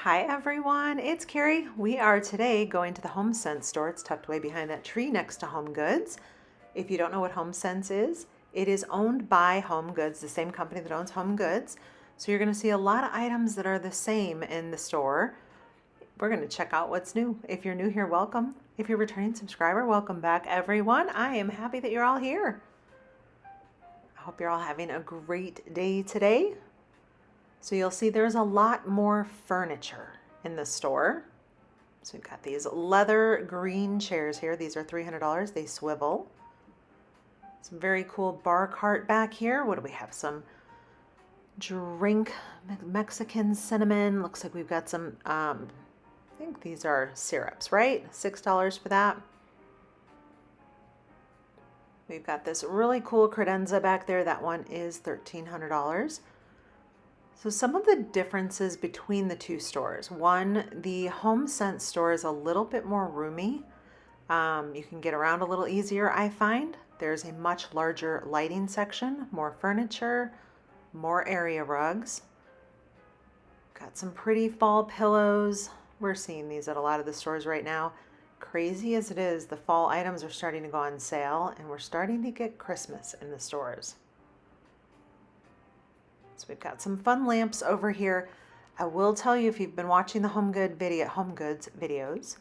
Hi everyone, it's Carrie. We are today going to the HomeSense store. It's tucked away behind that tree next to Home Goods. If you don't know what HomeSense is, it is owned by Home Goods, the same company that owns Home Goods. So you're going to see a lot of items that are the same in the store. We're going to check out what's new. If you're new here, welcome. If you're a returning subscriber, welcome back everyone. I am happy that you're all here. I hope you're all having a great day today. So you'll see there's a lot more furniture in the store. So we've got these leather green chairs here. These are $300. They swivel. Some very cool bar cart back here. What do we have? Some drink, Mexican cinnamon. Looks like we've got some, I think these are syrups, right? $6 for that. We've got this really cool credenza back there. That one is $1,300. So some of the differences between the two stores. One, the HomeSense store is a little bit more roomy. You can get around a little easier, I find. There's a much larger lighting section, more furniture, more area rugs. Got some pretty fall pillows. We're seeing these at a lot of the stores right now. Crazy as it is, the fall items are starting to go on sale, and we're starting to get Christmas in the stores. So we've got some fun lamps over here. I will tell you, if you've been watching the Home Goods videos,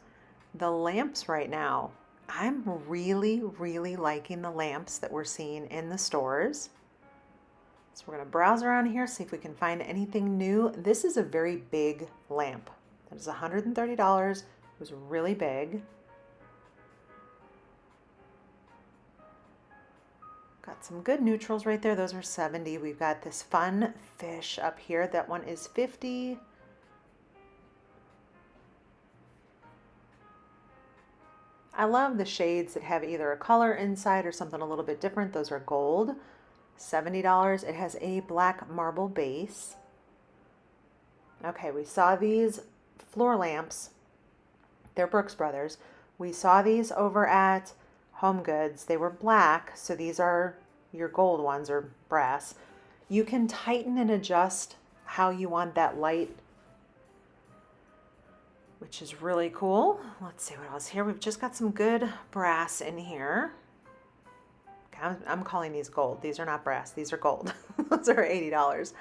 the lamps right now, I'm really liking the lamps that we're seeing in the stores. So we're going to browse around here, see if we can find anything new. This is a very big lamp. That is $130. It was really big. Got some good neutrals right there. Those are $70. We've got this fun fish up here. That one is $50. I love the shades that have either a color inside or something a little bit different. Those are gold. $70. It has a black marble base. Okay, we saw these floor lamps. They're Brooks Brothers. We saw these over at Home Goods. They were black, so these are your gold ones, or brass. You can tighten and adjust how you want that light, which is really cool. Let's see what else here. We've just got some good brass in here. I'm calling these gold. These are not brass. These are gold. Those are $80.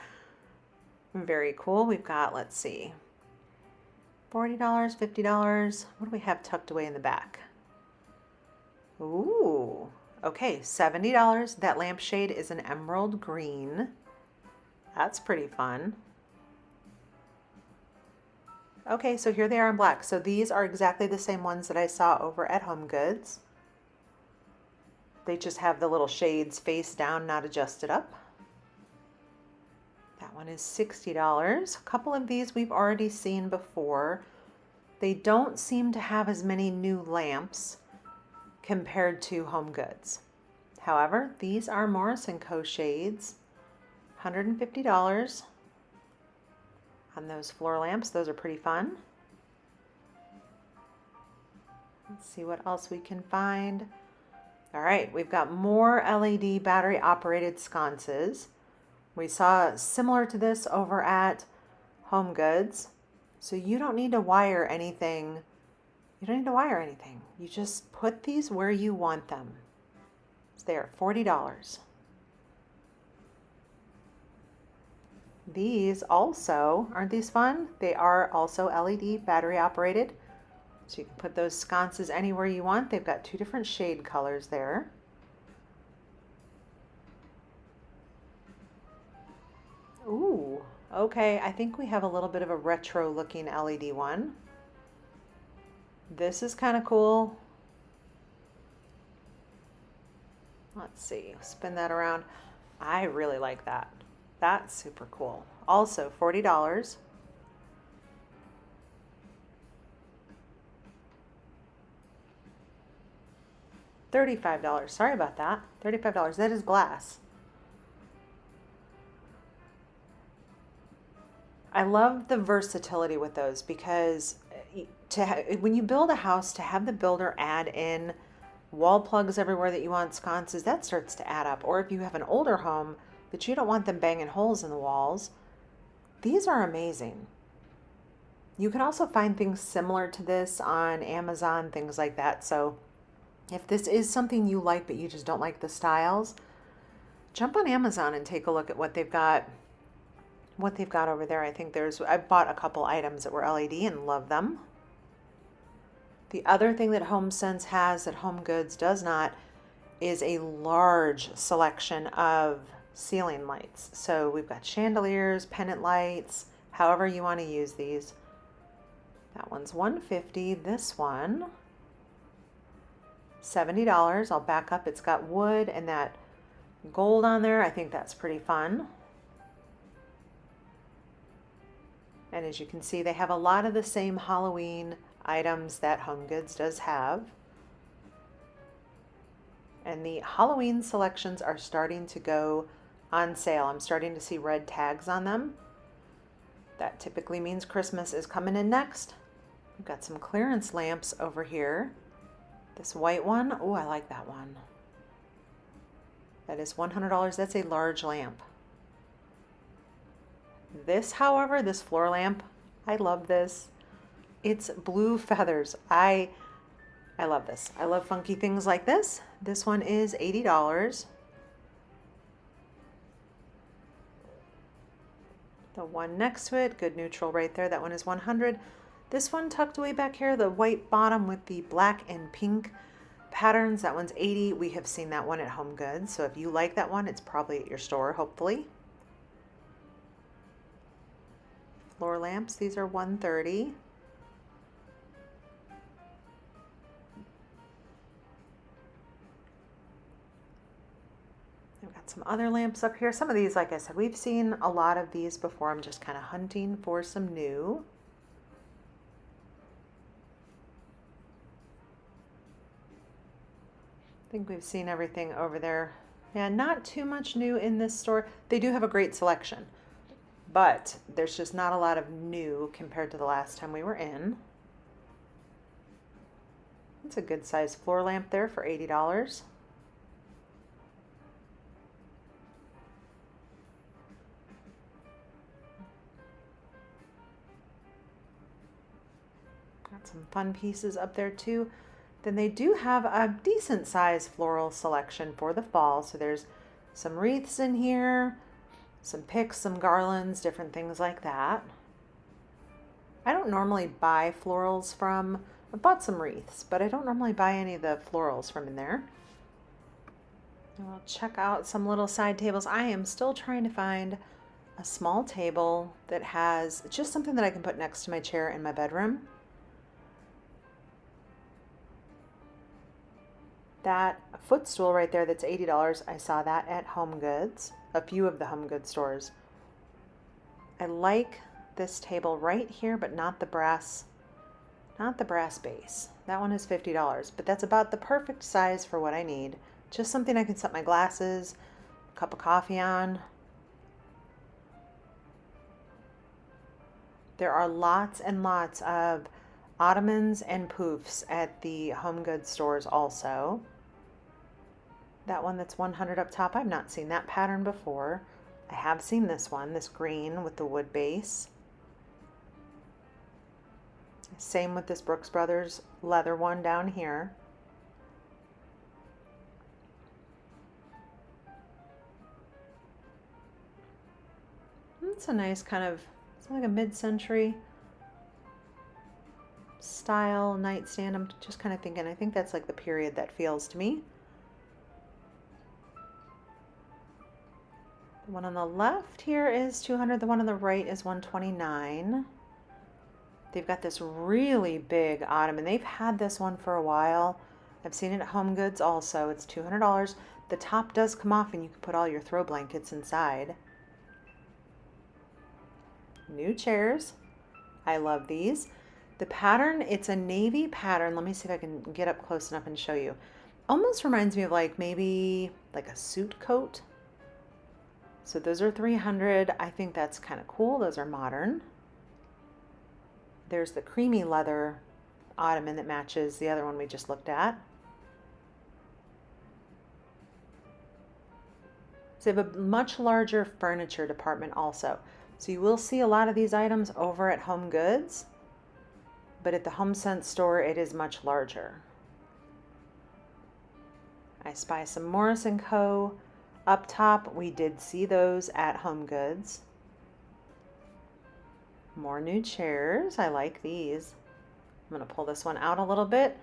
Very cool. We've got, let's see, $40, $50. What do we have tucked away in the back? Ooh, okay, $70. That lampshade is an emerald green. That's pretty fun. Okay, so here they are in black. So these are exactly the same ones that I saw over at Home Goods. They just have the little shades face down, not adjusted up. That one is $60. A couple of these we've already seen before. They don't seem to have as many new lamps compared to Home Goods. However, these are Morris & Co. shades, $150 on those floor lamps. Those are pretty fun. Let's see what else we can find. All right, we've got more LED battery operated sconces. We saw similar to this over at Home Goods. So you don't need to wire anything. You don't need to wire anything. You just put these where you want them. So they are $40. These also, aren't these fun? They are also LED battery operated. So you can put those sconces anywhere you want. They've got two different shade colors there. Ooh, okay. I think we have a little bit of a retro looking LED one. This is kind of cool. Let's see, spin that around. I really like that. That's super cool. Also $40. $35. Sorry about that. $35. That is glass. I love the versatility with those because when you build a house, to have the builder add in wall plugs everywhere that you want, sconces, that starts to add up. Or if you have an older home that you don't want them banging holes in the walls, these are amazing. You can also find things similar to this on Amazon, things like that. So if this is something you like, but you just don't like the styles, jump on Amazon and take a look at what they've got. What they've got over there. I bought a couple items that were LED and love them. The other thing that HomeSense has that Home Goods does not is a large selection of ceiling lights. So we've got chandeliers, pendant lights, however you want to use these. That one's $150. This one, $70. I'll back up. It's got wood and that gold on there. I think that's pretty fun. And as you can see, they have a lot of the same Halloween items that Home Goods does have. And the Halloween selections are starting to go on sale. I'm starting to see red tags on them. That typically means Christmas is coming in next. We've got some clearance lamps over here. This white one, oh, I like that one. That is $100. That's a large lamp. This, however, this floor lamp, I love this. It's blue feathers. I love this. I love funky things like this. This one is $80. The one next to it, good neutral right there, that one is $100. This one tucked away back here, the white bottom with the black and pink patterns, that one's $80. We have seen that one at Home Goods, so if you like that one, it's probably at your store, hopefully. Floor lamps, these are $130. I've got some other lamps up here. Some of these, like I said, we've seen a lot of these before. I'm just kind of hunting for some new. I think we've seen everything over there. Yeah, not too much new in this store. They do have a great selection, but there's just not a lot of new compared to the last time we were in. It's a good size floor lamp there for $80. Got some fun pieces up there too. Then they do have a decent size floral selection for the fall. So there's some wreaths in here, some picks, some garlands, different things like that. I don't normally buy florals from, I bought some wreaths, but I don't normally buy any of the florals from in there. And we'll check out some little side tables. I am still trying to find a small table that has just something that I can put next to my chair in my bedroom. That footstool right there, that's $80. I saw that at Home Goods, a few of the Home Goods stores. I like this table right here, but not the brass base. That one is $50, but that's about the perfect size for what I need. Just something I can set my glasses, a cup of coffee on. There are lots and lots of ottomans and poofs at the Home Goods stores also. That one that's $100 up top, I've not seen that pattern before. I have seen this one, this green with the wood base. Same with this Brooks Brothers leather one down here. It's a nice kind of, it's like a mid-century style nightstand. I'm just kind of thinking, I think that's like the period that feels to me. The one on the left here is $200. The one on the right is $129. They've got this really big ottoman. They've had this one for a while. I've seen it at Home Goods also. It's $200. The top does come off and you can put all your throw blankets inside. New chairs. I love these. The pattern, it's a navy pattern. Let me see if I can get up close enough and show you. Almost reminds me of like maybe like a suit coat. So those are $300. I think that's kind of cool. Those are modern. There's the creamy leather ottoman that matches the other one we just looked at. So they have a much larger furniture department also. So you will see a lot of these items over at Home Goods. but at the HomeSense store, it is much larger. I spy some Morris & Co. up top. We did see those at HomeGoods. More new chairs. I like these. I'm going to pull this one out a little bit.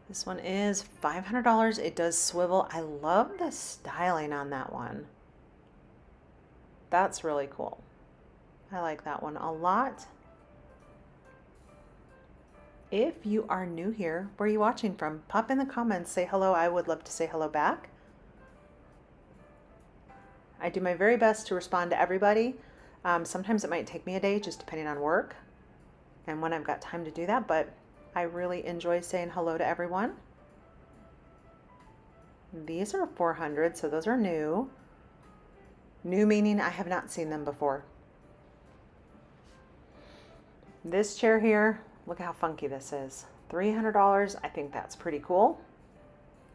This one is $500. It does swivel. I love the styling on that one. That's really cool. I like that one a lot. If you are new here, where are you watching from? Pop in the comments, say hello. I would love to say hello back. I do my very best to respond to everybody. Sometimes it might take me a day, just depending on work and when I've got time to do that, but I really enjoy saying hello to everyone. These are 400, so those are new. New meaning I have not seen them before. This chair here, look how funky this is. $300. I think that's pretty cool.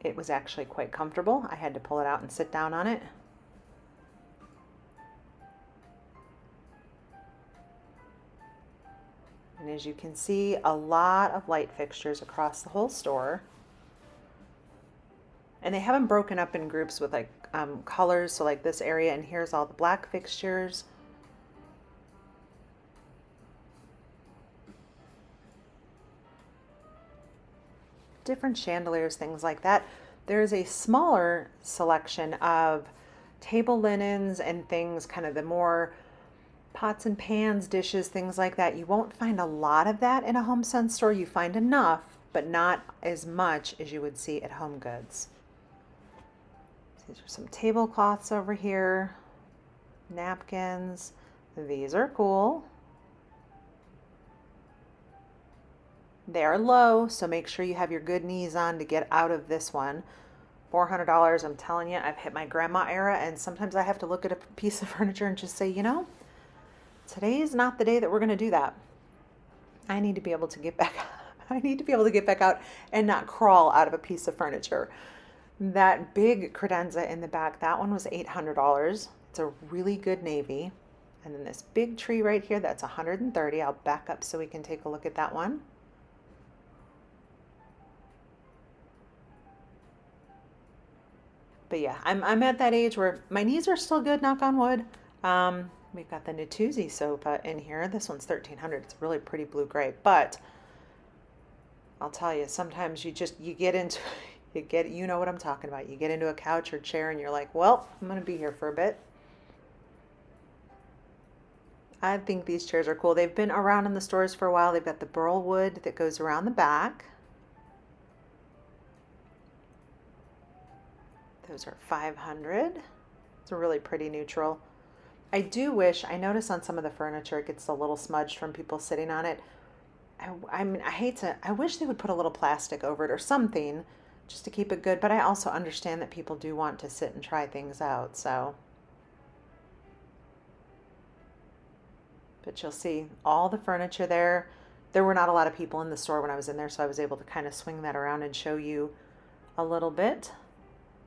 It was actually quite comfortable. I had to pull it out and sit down on it. And as you can see, a lot of light fixtures across the whole store. And they have them broken up in groups with like colors. So like this area, and here's all the black fixtures. Different chandeliers, things like that. There's a smaller selection of table linens and things, kind of the more pots and pans, dishes, things like that. You won't find a lot of that in a HomeSense store. You find enough, but not as much as you would see at HomeGoods. These are some tablecloths over here, napkins. These are cool. They are low, so make sure you have your good knees on to get out of this one. $400, I'm telling you, I've hit my grandma era, and sometimes I have to look at a piece of furniture and just say, you know, today is not the day that we're going to do that. I need to be able to get back. I need to be able to get back out and not crawl out of a piece of furniture. That big credenza in the back, that one was $800. It's a really good navy. And then this big tree right here, that's $130. I'll back up so we can take a look at that one. But yeah, I'm at that age where my knees are still good, knock on wood. We've got the Natuzzi sofa in here. This one's $1,300. It's really pretty blue-gray. But I'll tell you, sometimes you get into, you know what I'm talking about. You get into a couch or chair and you're like, well, I'm going to be here for a bit. I think these chairs are cool. They've been around in the stores for a while. They've got the burl wood that goes around the back. Those are $500. It's a really pretty neutral. I do wish, I notice on some of the furniture it gets a little smudged from people sitting on it. I mean, I wish they would put a little plastic over it or something just to keep it good, but I also understand that people do want to sit and try things out, so. But you'll see all the furniture there. There were not a lot of people in the store when I was in there, so I was able to kind of swing that around and show you a little bit.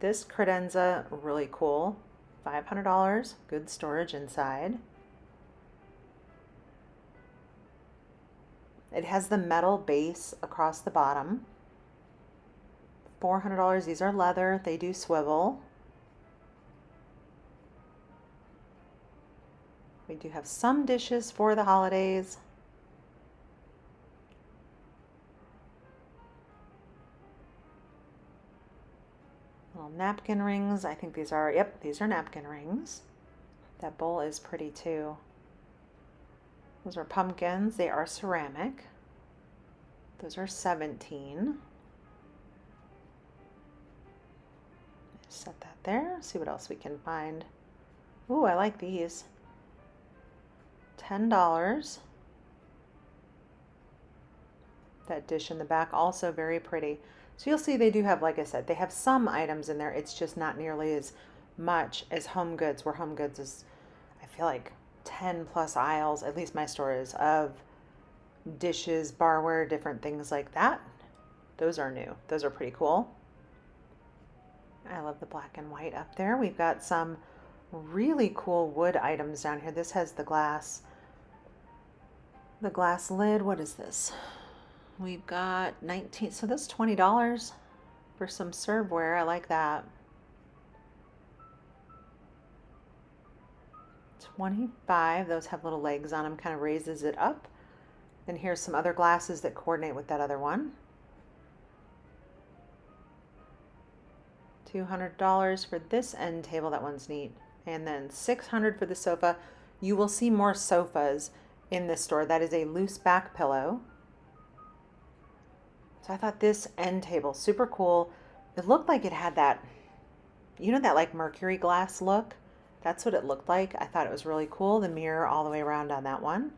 This credenza, really cool. $500, good storage inside. It has the metal base across the bottom. $400, these are leather, they do swivel. We do have some dishes for the holidays. Little napkin rings. I think these are, yep, these are napkin rings. That bowl is pretty too. Those are pumpkins. They are ceramic. Those are $17. Set that there. See what else we can find. Ooh, I like these. $10. That dish in the back, also very pretty. So you'll see they do have, like I said, they have some items in there. It's just not nearly as much as HomeGoods, where HomeGoods is, I feel like, 10 plus aisles, at least my store is, of dishes, barware, different things like that. Those are new. Those are pretty cool. I love the black and white up there. We've got some really cool wood items down here. This has the glass lid. What is this? We've got 19, so that's $20 for some serveware. I like that. 25, those have little legs on them, kind of raises it up. Then here's some other glasses that coordinate with that other one. $200 for this end table, that one's neat. And then $600 for the sofa. You will see more sofas in this store. That is a loose back pillow. So I thought this end table, super cool. It looked like it had that, you know, that like mercury glass look. That's what it looked like. I thought it was really cool. The mirror all the way around on that one.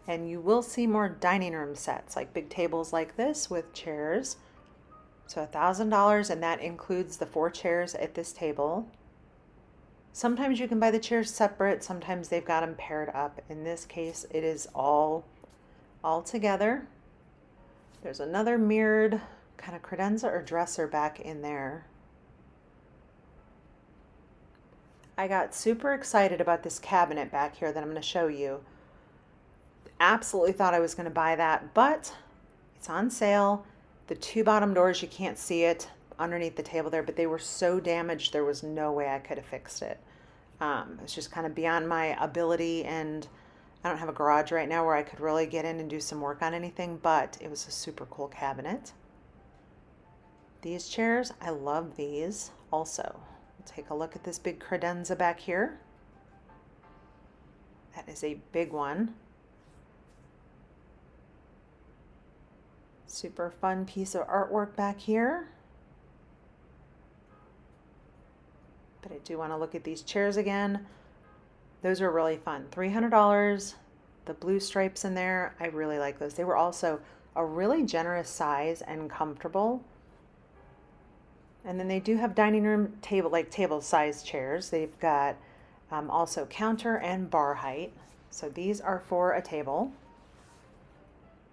And you will see more dining room sets, like big tables like this with chairs. So $1,000, and that includes the 4 chairs at this table. Sometimes you can buy the chairs separate. Sometimes they've got them paired up. In this case, it is all together. There's another mirrored kind of credenza or dresser back in there. I got super excited about this cabinet back here that I'm going to show you. Absolutely thought I was going to buy that, but it's on sale. The 2 bottom doors, you can't see it underneath the table there, but they were so damaged there was no way I could have fixed it. It's just kind of beyond my ability, and I don't have a garage right now where I could really get in and do some work on anything, but it was a super cool cabinet. These chairs, I love these also. Take a look at this big credenza back here. That is a big one. Super fun piece of artwork back here. But I do want to look at these chairs again. Those are really fun. $300. The blue stripes in there, I really like those. They were also a really generous size and comfortable. And then they do have dining room table, like table size chairs. They've got also counter and bar height. So these are for a table.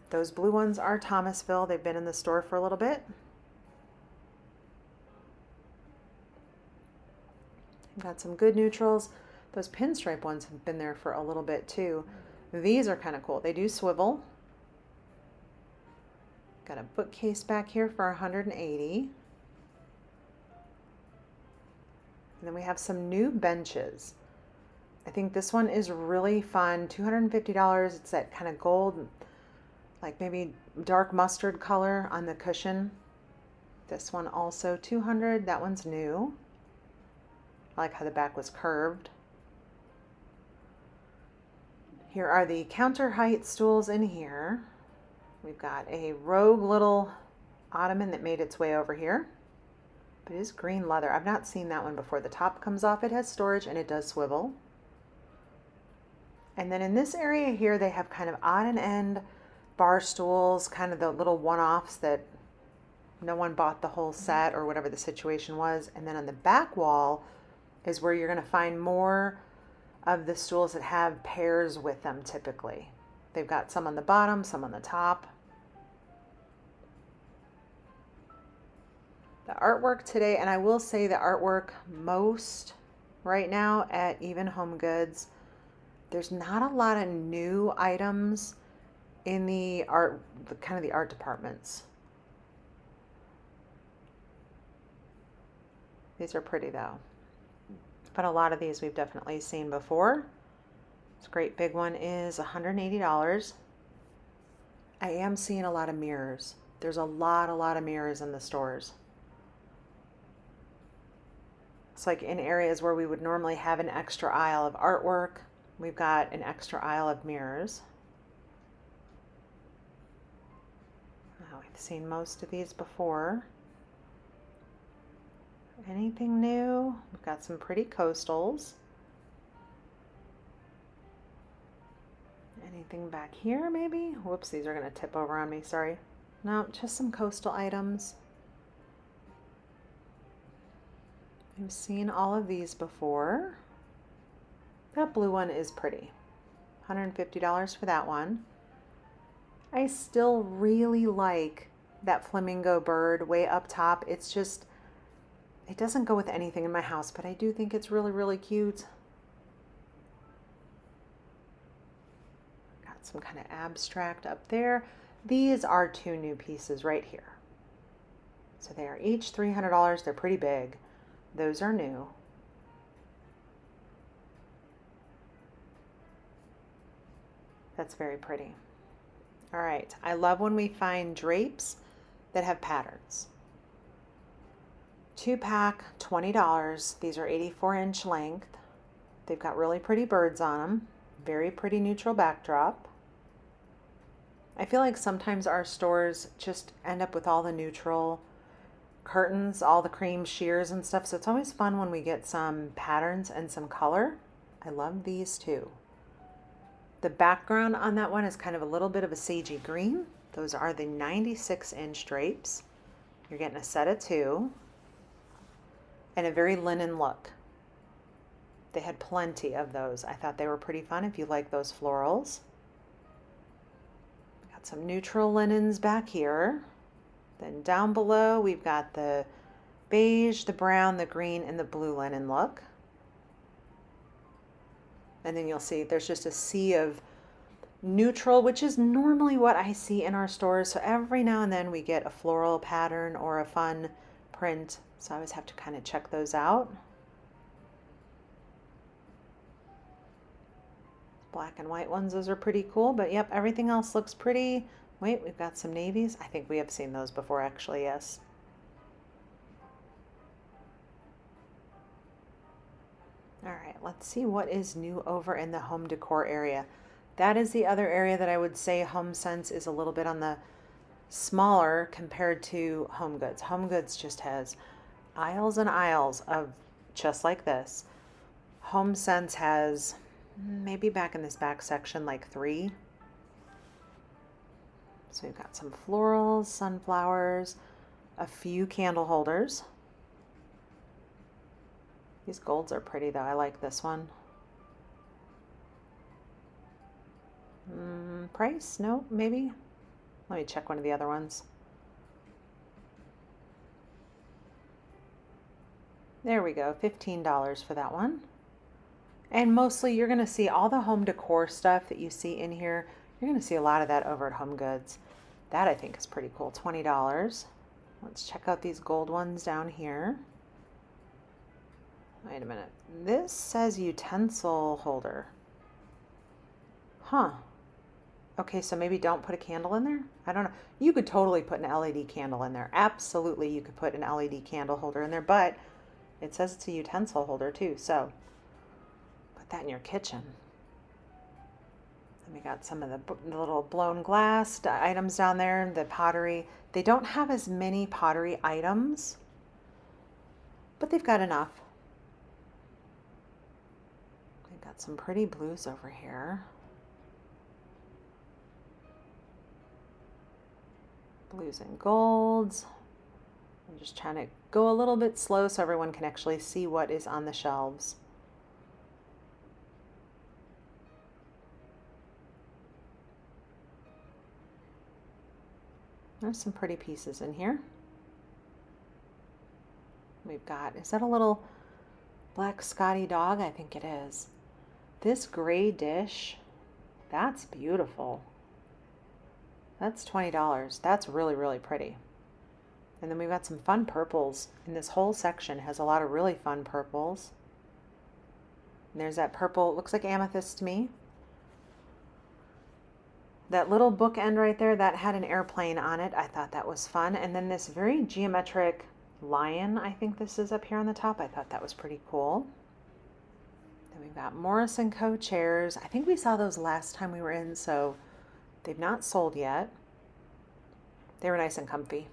Those blue ones are Thomasville. They've been in the store for a little bit. Got some good neutrals. Those pinstripe ones have been there for a little bit too. These are kind of cool. They do swivel. Got a bookcase back here for $180. And then we have some new benches. I think this one is really fun. $250. It's that kind of gold, like maybe dark mustard color on the cushion. This one also $200. That one's new. I like how the back was curved. Here are the counter height stools in here. We've got a rogue little ottoman that made its way over here. It is green leather. I've not seen that one before. The top comes off. It has storage and it does swivel. And then in this area here, they have kind of odd and end bar stools, kind of the little one-offs that no one bought the whole set or whatever the situation was. And then on the back wall is where you're going to find more of the stools that have pairs with them typically. They've got some on the bottom, some on the top. The artwork today, and I will say the artwork most right now at Even Home Goods, there's not a lot of new items in the art, kind of the art departments. These are pretty though. But a lot of these we've definitely seen before. This great big one is $180. I am seeing a lot of mirrors. There's a lot of mirrors in the stores. It's like in areas where we would normally have an extra aisle of artwork, we've got an extra aisle of mirrors. Now, we've seen most of these before. Anything new? We've got some pretty coastals. Anything back here maybe? Whoops, these are going to tip over on me, sorry. No, just some coastal items. I've seen all of these before. That blue one is pretty. $150 for that one. I still really like that flamingo bird way up top. It's just, it doesn't go with anything in my house, but I do think it's really cute. Got Got some kind of abstract up there. These are 2 new pieces right here. So they are each $300. They're pretty big. Those are new. That's very pretty. All right, I love when we find drapes that have patterns. 2-pack, $20. These are 84-inch length. They've got really pretty birds on them. Very pretty neutral backdrop. I feel like sometimes our stores just end up with all the neutral curtains, all the cream sheers and stuff. So it's always fun when we get some patterns and some color. I love these too. The background on that one is kind of a little bit of a sagey green. Those are the 96-inch drapes. You're getting a set of 2 and a very linen look. They had plenty of those. I thought they were pretty fun if you like those florals. Got some neutral linens back here. Then down below we've got the beige, the brown, the green, and the blue linen look. And then you'll see there's just a sea of neutral, which is normally what I see in our stores. So every now and then we get a floral pattern or a fun print. So I always have to kind of check those out. Black and white ones, those are pretty cool. But yep, everything else looks pretty. Wait, we've got some navies. I think we have seen those before actually, yes. All right, let's see what is new over in the home decor area. That is the other area that I would say HomeSense is a little bit on the smaller compared to Home Goods. Home Goods just has aisles and aisles of just like this. HomeSense has maybe back in this back section like 3. So we've got some florals, sunflowers, a few candle holders. These golds are pretty though. I like this one. Price? No, maybe. Let me check one of the other ones. There we go, $15 for that one. And mostly you're going to see all the home decor stuff that you see in here. You're going to see a lot of that over at Home Goods. That I think is pretty cool, $20. Let's check out these gold ones down here. Wait a minute. This says utensil holder. Huh. Okay, so maybe don't put a candle in there? I don't know. You could totally put an LED candle in there. Absolutely, you could put an LED candle holder in there, but it says it's a utensil holder too, so put that in your kitchen. And we got some of the little blown glass items down there, the pottery. They don't have as many pottery items, but they've got enough. They've got some pretty blues over here. Blues and golds. I'm just trying to go a little bit slow so everyone can actually see what is on the shelves. There's some pretty pieces in here. We've got, is that a little black Scotty dog? I think it is. This gray dish, that's beautiful. That's $20. That's really, really pretty. And then we've got some fun purples. And this whole section has a lot of really fun purples. And there's that purple, it looks like amethyst to me. That little bookend right there, that had an airplane on it. I thought that was fun. And then this very geometric lion, I think this is up here on the top. I thought that was pretty cool. Then we've got Morris & Co. chairs. I think we saw those last time we were in, so they've not sold yet. They were nice and comfy.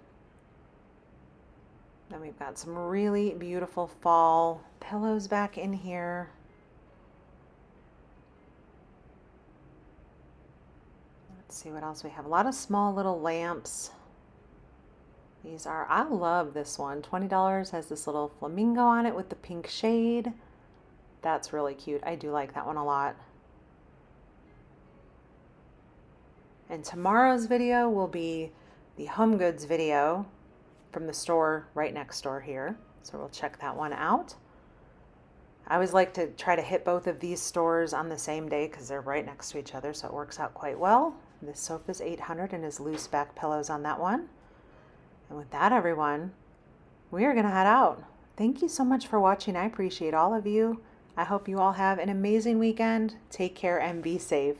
Then we've got some really beautiful fall pillows back in here. Let's see what else we have. A lot of small little lamps. These are, I love this one. $20, has this little flamingo on it with the pink shade. That's really cute. I do like that one a lot. And tomorrow's video will be the Home Goods video from the store right next door here. So we'll check that one out. I always like to try to hit both of these stores on the same day because they're right next to each other, so it works out quite well. This sofa's $800 and is loose back pillows on that one. And with that, everyone, we are going to head out. Thank you so much for watching. I appreciate all of you. I hope you all have an amazing weekend. Take care and be safe.